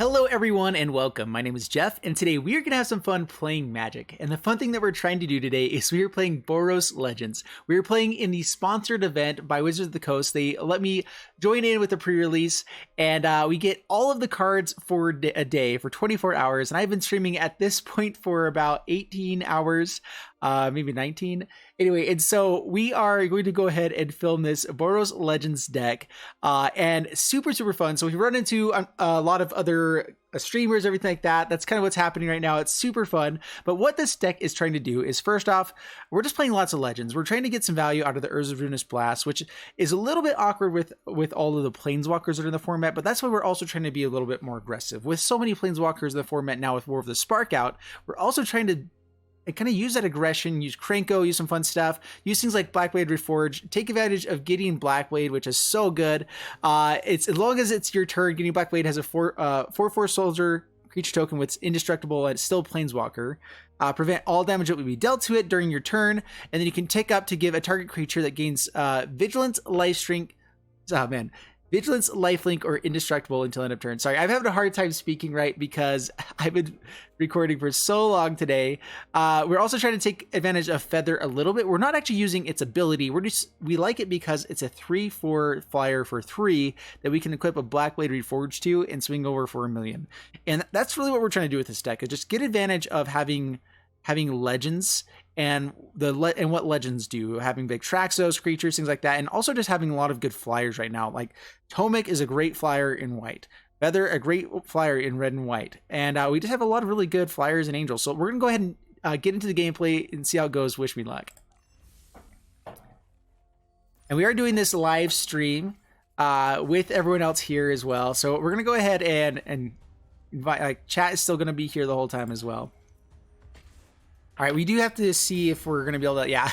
Hello everyone and welcome. My name is Jeff and today we are going to have some fun playing Magic. And the fun thing that we're trying to do today is we are playing Boros Legends. We are playing in the sponsored event by Wizards of the Coast. They let me join in with the pre-release and we get all of the cards for a day for 24 hours. And I've been streaming at this point for about 18 hours, maybe 19. Anyway, and so we are going to go ahead and film this Boros Legends deck and super fun. So we run into a lot of other streamers, everything like that. That's kind of what's happening right now. It's super fun. But what this deck is trying to do is, first off, we're just playing lots of legends. We're trying to get some value out of the Urza Ruinous Blast, which is a little bit awkward with all of the planeswalkers that are in the format, but that's why we're also trying to be a little bit more aggressive. With so many planeswalkers in the format now with War of the Spark out, we're also trying to kind of use that aggression, use Krenko, use some fun stuff, use things like Blackblade Reforged, take advantage of getting Blackblade, which is so good. It's as long as it's your turn, getting Blackblade has a 4/4 soldier creature token with indestructible and it's still planeswalker. Prevent all damage that would be dealt to it during your turn, and then you can take up to give a target creature that gains Vigilance, Lifelink, Vigilance, Lifelink, or Indestructible until end of turn. Sorry, I'm having a hard time speaking right because I've been recording for so long today. We're also trying to take advantage of Feather a little bit. We're not actually using its ability. We like it because it's a 3/4 flyer for 3 that we can equip a Blackblade Reforged to and swing over for 1,000,000. And that's really what we're trying to do with this deck, is just get advantage of having legends and what legends do, having big Traxos creatures, things like that, and also just having a lot of good flyers right now. Like Tomek is a great flyer in white, Feather a great flyer in red and white, and we just have a lot of really good flyers and angels. So we're gonna go ahead and get into the gameplay and see how it goes. Wish me luck. And we are doing this live stream with everyone else here as well. So we're gonna go ahead and invite, like, chat is still gonna be here the whole time as well. All right, we do have to see if we're going to be able to, yeah.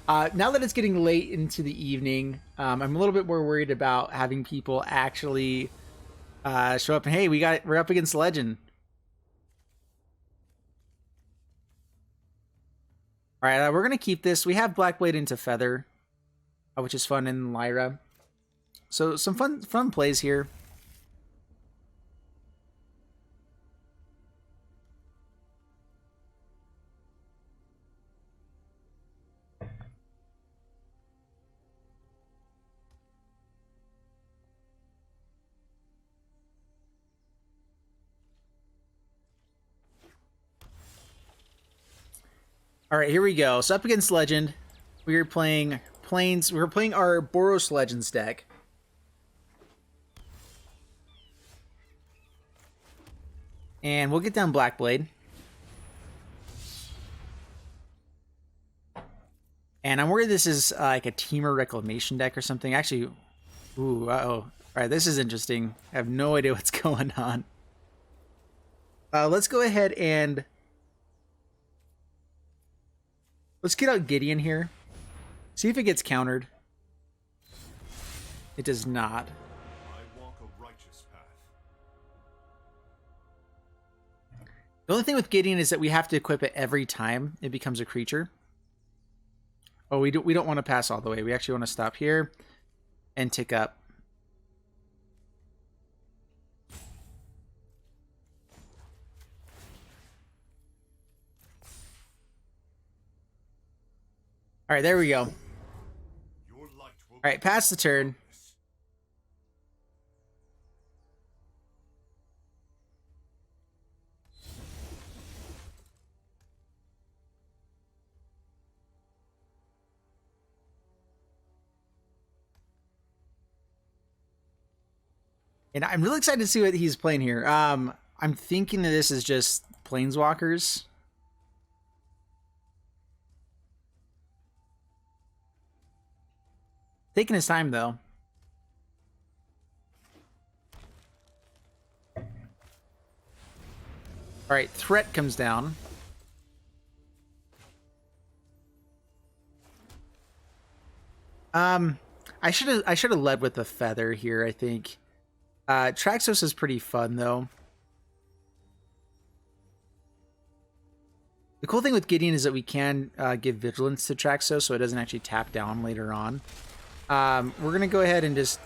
Now that it's getting late into the evening, I'm a little bit more worried about having people actually show up. And hey, we're up against Legend. All right, we're going to keep this. We have Blackblade into Feather, which is fun in Lyra. So some fun plays here. All right, here we go. So up against Legend, we are playing Plains. We're playing our Boros Legends deck. And we'll get down Blackblade. And I'm worried this is like a Teamer Reclamation deck or something. Actually, ooh, uh-oh. All right, this is interesting. I have no idea what's going on. Let's go ahead and let's get out Gideon here. See if it gets countered. It does not. I walk a righteous path. The only thing with Gideon is that we have to equip it every time it becomes a creature. Oh, we don't want to pass all the way. We actually want to stop here and tick up. All right, there we go. All right, pass the turn. And I'm really excited to see what he's playing here. I'm thinking that this is just Planeswalkers. Taking his time, though. All right, threat comes down. I should have led with the Feather here, I think. Traxos is pretty fun, though. The cool thing with Gideon is that we can give Vigilance to Traxos, so it doesn't actually tap down later on. We're going to go ahead and just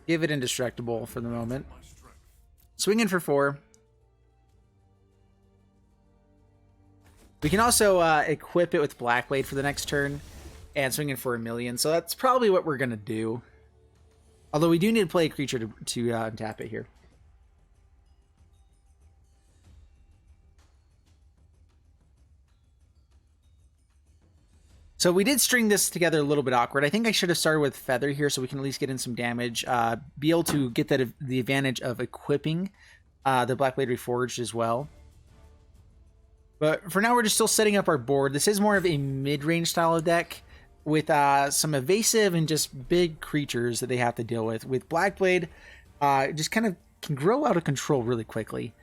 Give it indestructible for the moment. My strength. Swing in for 4. We can also equip it with Blackblade for the next turn and swing in for 1,000,000. So that's probably what we're going to do. Although we do need to play a creature to tap it here. So we did string this together a little bit awkward. I think I should have started with Feather here so we can at least get in some damage. Be able to get the advantage of equipping the Blackblade Reforged as well. But for now, we're just still setting up our board. This is more of a mid-range style of deck with some evasive and just big creatures that they have to deal with. With Blackblade, just kind of can grow out of control really quickly.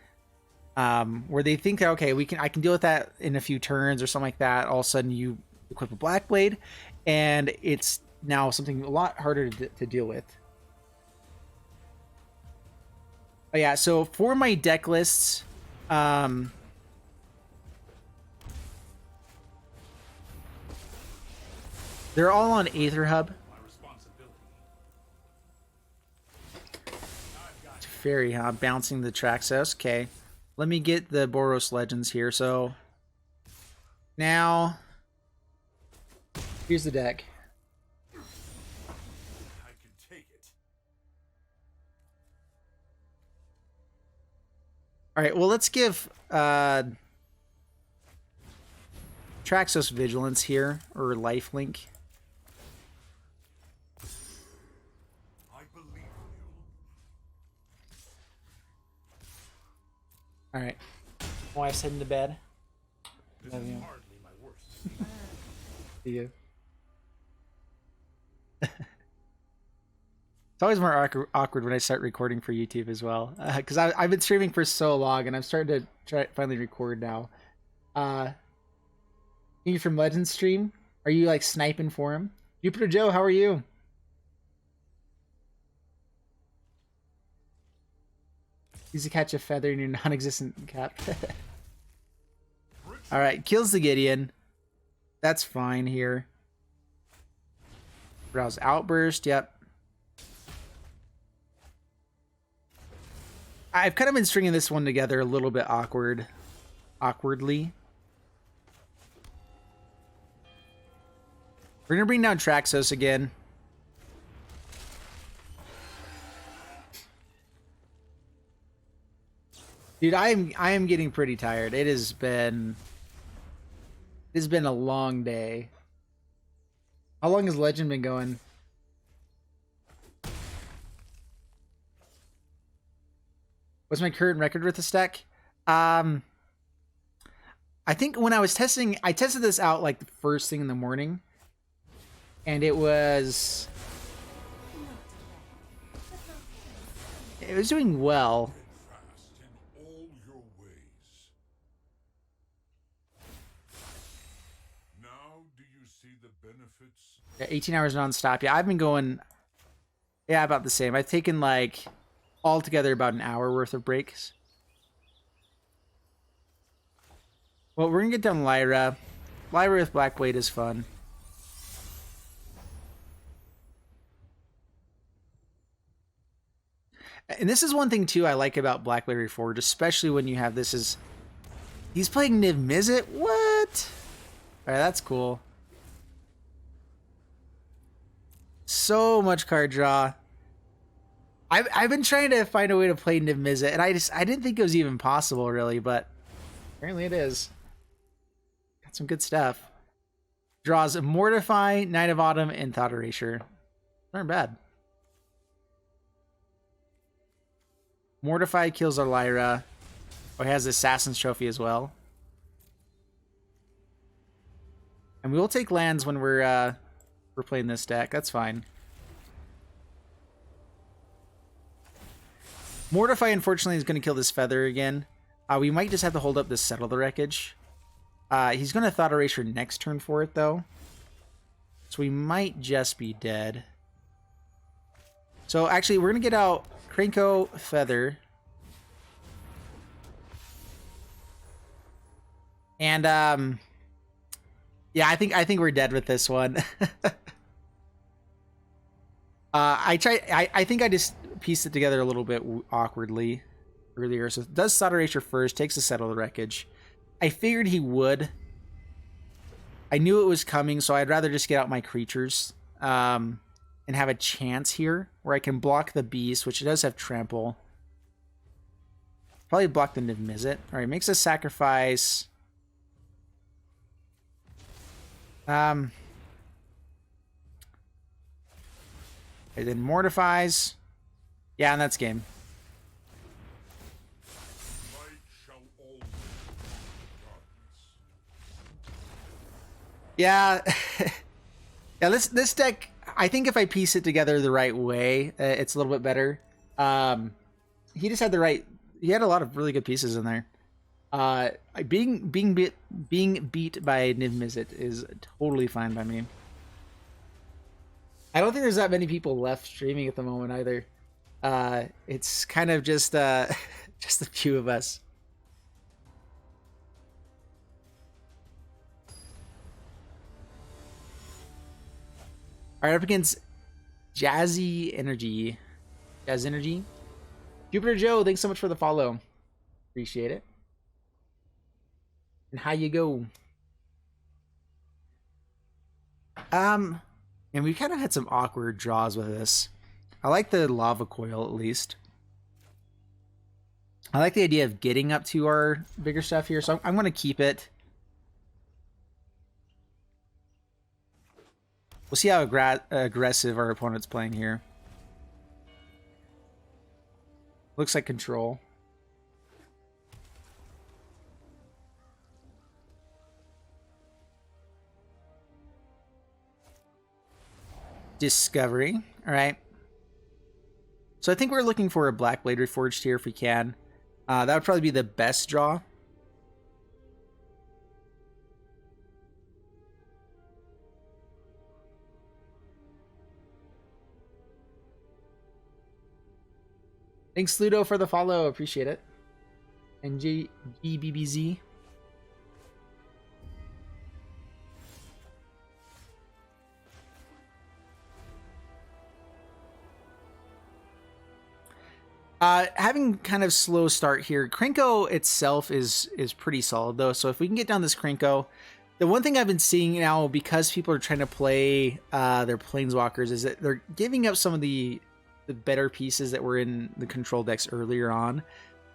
Where they think, okay, I can deal with that in a few turns or something like that. All of a sudden, you equip a Blackblade, and it's now something a lot harder to deal with. Oh yeah, so for my deck lists, they're all on Aether Hub. Fairy, huh? Bouncing the Traxos. Okay. Let me get the Boros Legends here. So now here's the deck. I can take it. All right, well, let's give Traxos Vigilance here, or Lifelink. I believe in you. All right. Wife's heading to bed. This Love is you. hardly my worst. See you. It's always more awkward when I start recording for YouTube as well, because I've been streaming for so long, and I'm starting to finally record now. You from Legends stream? Are you like sniping for him? Jupiter Joe, how are you? Easy to catch a feather in your non-existent cap. All right, kills the Gideon. That's fine here. Browse Outburst. Yep. I've kind of been stringing this one together a little bit awkwardly. We're gonna bring down Traxos again. Dude, I am getting pretty tired. It's been a long day. How long has Legend been going? What's my current record with this deck? I think when I tested this out like the first thing in the morning, and it was doing well. Fast in all your ways. Now do you see the benefits? Yeah, 18 hours nonstop. Yeah, I've been going, yeah, about the same. I've taken like altogether about an hour worth of breaks. Well, we're gonna get down Lyra. Lyra with Blackblade is fun. And this is one thing too I like about Blackblade Reforged, especially when you have this is he's playing Emisizzle. What? All right, that's cool. So much card draw. I've been trying to find a way to play Emisizzle, and I didn't think it was even possible really, but apparently it is. Got some good stuff. Draws Mortify, Night of Autumn, and Thought Erasure. Not bad. Mortify kills our Lyra. Oh, he has the Assassin's Trophy as well. And we will take lands when we're playing this deck. That's fine. Mortify, unfortunately, is going to kill this Feather again. We might just have to hold up this Settle the Wreckage. He's going to Thought Erasure next turn for it, though. So we might just be dead. So, actually, we're going to get out Krenko, Feather. And, yeah, I think we're dead with this one. I think I just pieced it together a little bit awkwardly earlier. So it does Slaughter Racer first, takes the Settle the Wreckage. I figured he would. I knew it was coming, so I'd rather just get out my creatures and have a chance here where I can block the Beast, which it does have Trample. Probably block the Emisizzle. All right, makes a sacrifice. And then mortifies. Yeah, and that's game. Light shall always darkness. Yeah. Yeah, this deck, I think if I piece it together the right way, it's a little bit better. He just had he had a lot of really good pieces in there. Being beat by Emisizzle is totally fine by me. I don't think there's that many people left streaming at the moment either. It's kind of just just a few of us. All right, up against Jazzy Energy. Jazz Energy. Jupiter Joe, thanks so much for the follow. Appreciate it. And how you go? And we kind of had some awkward draws with this. I like the Lava Coil at least. I like the idea of getting up to our bigger stuff here, so I'm going to keep it. We'll see how aggressive our opponent's playing here. Looks like control. Discovery. All right. So I think we're looking for a Blackblade Reforged here if we can. That would probably be the best draw. Thanks, Ludo, for the follow. Appreciate it. And GBBZ. Having kind of slow start here. Krenko itself is pretty solid though. So if we can get down this Krenko, the one thing I've been seeing now, because people are trying to play their Planeswalkers, is that they're giving up some of the better pieces that were in the control decks earlier on.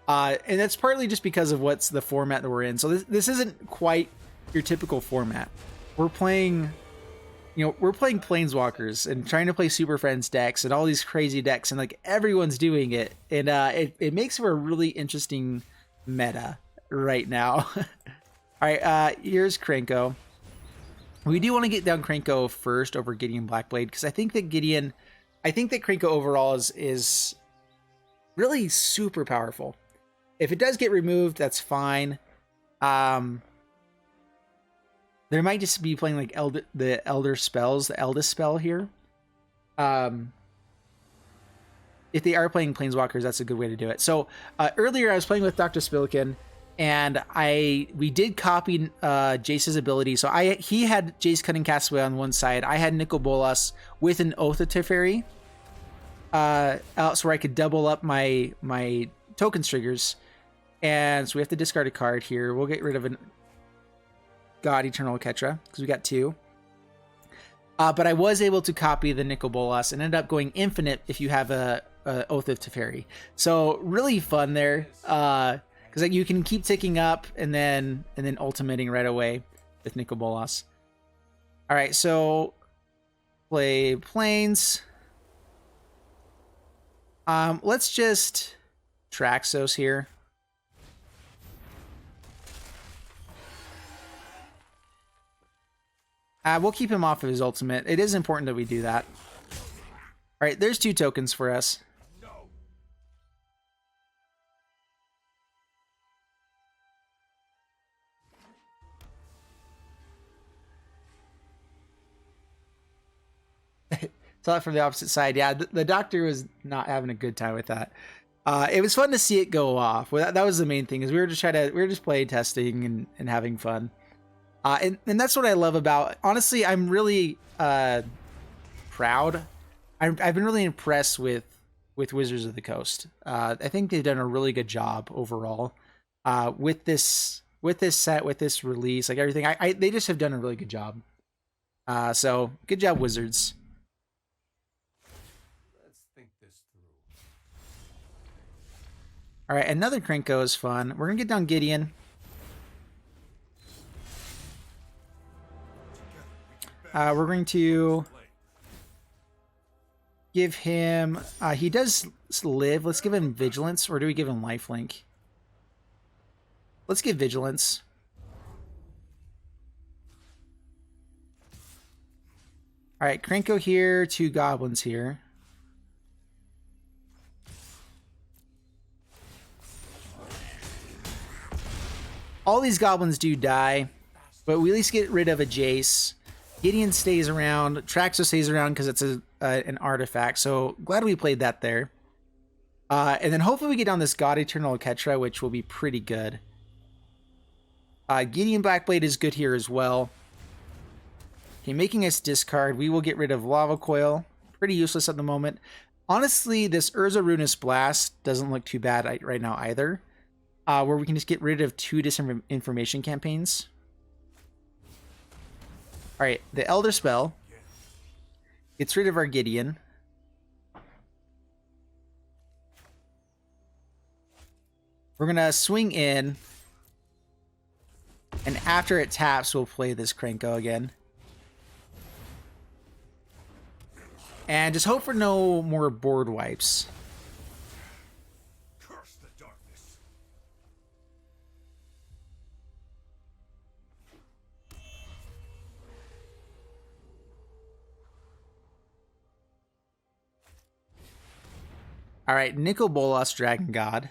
And that's partly just because of what's the format that we're in. So this isn't quite your typical format. We're playing, we're playing Planeswalkers and trying to play Super Friends decks and all these crazy decks, and like everyone's doing it. And it makes for a really interesting meta right now. All right, here's Krenko. We do want to get down Krenko first over Gideon Blackblade, because I think that Krenko overall is really super powerful. If it does get removed, that's fine. There might just be playing like the Elder Spells, the Eldest spell here. If they are playing Planeswalkers, that's a good way to do it. So earlier I was playing with Dr. Spilkin, and we did copy Jace's ability. So he had Jace Cunning Castaway on one side. I had Nicol Bolas with an Oath of Teferi. Out so where I could double up my tokens triggers. And so we have to discard a card here. We'll get rid of an God Eternal Ketra, because we got two. But I was able to copy the Nicol Bolas and end up going infinite if you have a Oath of Teferi. So really fun there. Because like you can keep ticking up and then ultimating right away with Nicol Bolas. All right, so play Plains. Let's just Traxos here. We'll keep him off of his ultimate. It is important that we do that. All right, there's two tokens for us. Saw that from the opposite side. Yeah, the doctor was not having a good time with that. It was fun to see it go off. Well, that was the main thing. Is we were just playing testing and having fun. And that's what I love about. Honestly, I'm really proud I've been really impressed with Wizards of the Coast. I think they've done a really good job overall with this set, with this release, like everything. They just have done a really good job. So good job, Wizards. Let's think this through. All right, another Krenko is fun. We're gonna get down Gideon. We're going to give him. He does live. Let's give him Vigilance, or do we give him Lifelink? Let's give Vigilance. All right, Krenko here, 2 goblins here. All these goblins do die, but we at least get rid of a Jace. Gideon stays around. Traxo stays around because it's an artifact. So glad we played that there. And then hopefully we get down this God Eternal Ketra, which will be pretty good. Gideon Blackblade is good here as well. Okay, making us discard. We will get rid of Lava Coil. Pretty useless at the moment. Honestly, this Urza Ruinous Blast doesn't look too bad right now either. Where we can just get rid of 2 disinformation campaigns. Alright, the Elder Spell gets rid of our Gideon. We're going to swing in. And after it taps, we'll play this Krenko again. And just hope for no more board wipes. Curse the darkness. All right, Nicol Bolas, Dragon God.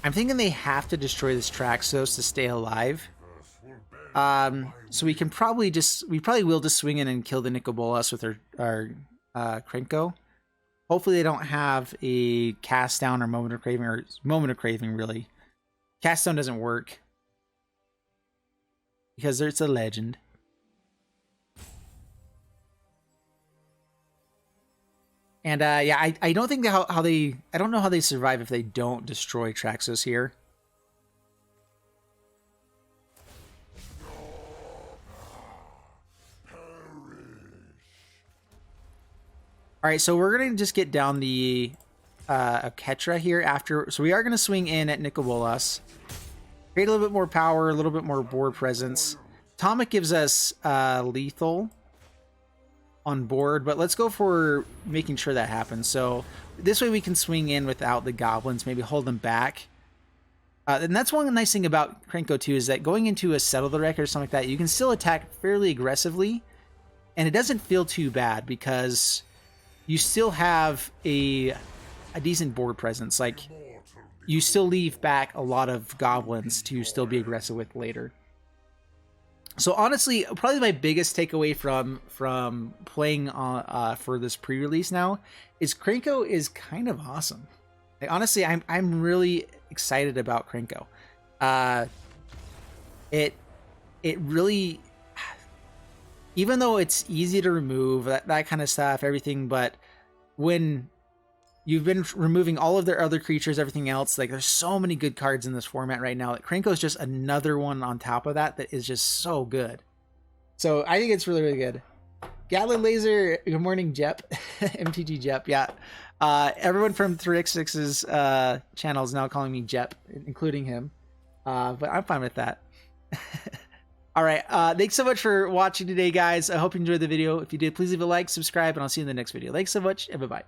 I'm thinking they have to destroy this Traxos to stay alive. So we probably will just swing in and kill the Nicol Bolas with our Krenko. Hopefully they don't have a cast down or moment of craving, really. Cast down doesn't work because it's a legend. And yeah, I don't think I don't know how they survive if they don't destroy Traxos here. All right, so we're gonna just get down the Ketra here after. So we are gonna swing in at Nicol Bolas, create a little bit more power, a little bit more board presence. Atomic gives us lethal on board, but let's go for making sure that happens. So this way we can swing in without the goblins, maybe hold them back. And that's one nice thing about Krenko too, is that going into a Settle the Wreck or something like that, you can still attack fairly aggressively, and it doesn't feel too bad because you still have a decent board presence. Like, you still leave back a lot of goblins to still be aggressive with later. So honestly, probably my biggest takeaway from playing for this pre-release now is Krenko is kind of awesome. Like, honestly, I'm really excited about Krenko. It really, even though it's easy to remove that kind of stuff, everything, but when you've been removing all of their other creatures, everything else, like, there's so many good cards in this format right now. Like, Krenko is just another one on top of that is just so good. So I think it's really, really good. Gatlin Laser, good morning, Jep. MTG Jep, yeah. Everyone from 3x6's channel is now calling me Jep, including him. But I'm fine with that. All right, thanks so much for watching today, guys. I hope you enjoyed the video. If you did, please leave a like, subscribe, and I'll see you in the next video. Thanks so much, and bye-bye.